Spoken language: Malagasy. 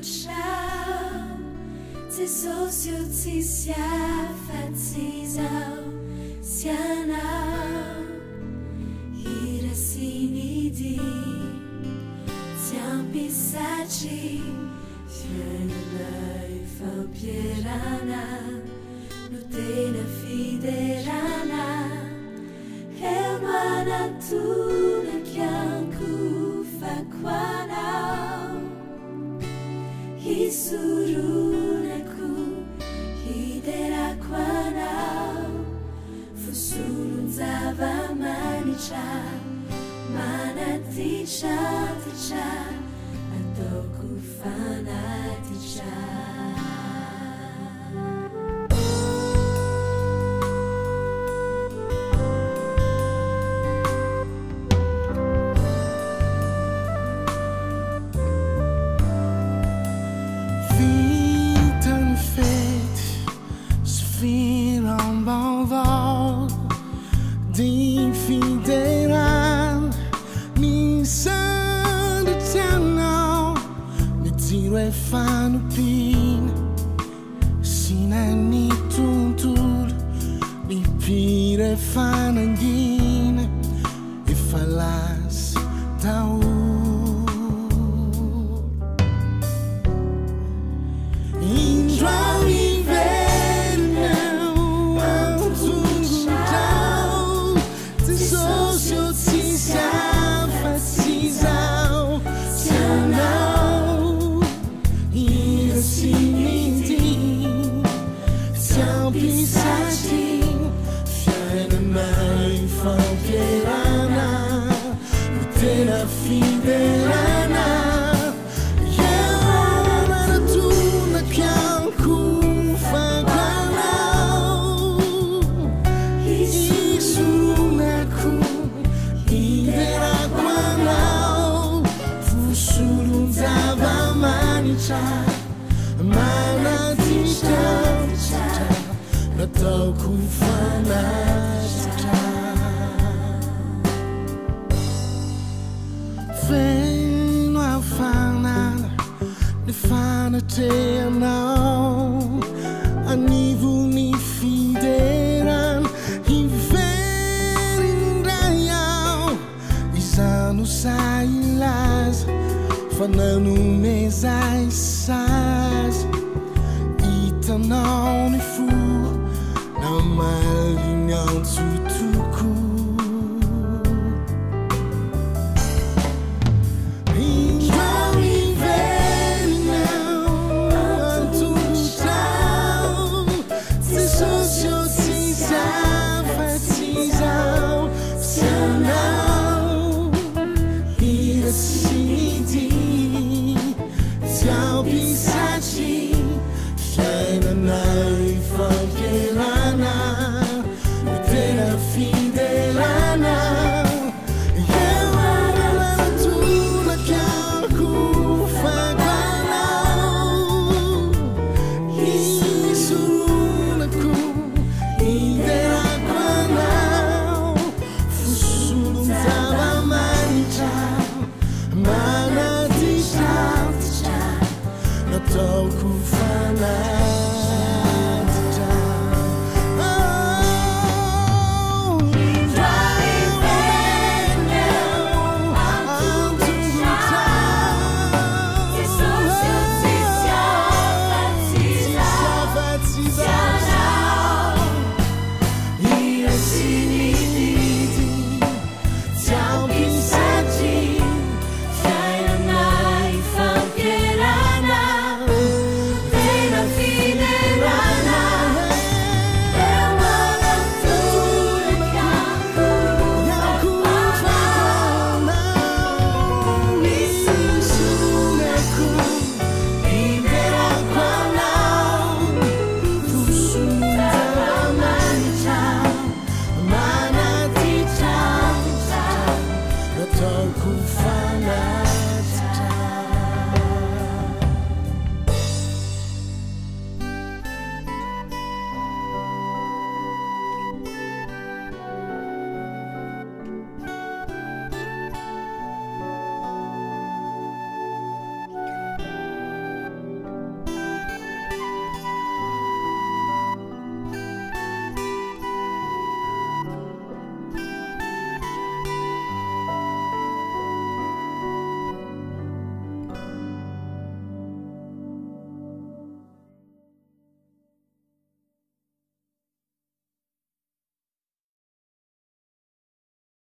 tchau, se socio ti sia fatisau, sianau, ira sinidi, tiam pisaci, fianai fampierana, nutena fiderana, helmana tuna kianku fakwanau, hisurunaku hiderakwanau, fusulun zava manicha, manaticha ticha, atoku fanaticha. Din fideran ni sandu tiano ni tiro e fanu pin sina ni tuntul ni pire fanangin e falas tau Nutena fiderana, yelana tuna kianku fakwanau, isunaku hiderakwanau, fusulun zava manicha, manaticha, natoku fanaticha. Feno a fanana, ne fana te anau, anivu ni fideran, inverin raiau, isanu sailas, fananu mesai sas, itanau ni fu, na malinhão tutuku. Toku fanaticha. Toku fanaticha.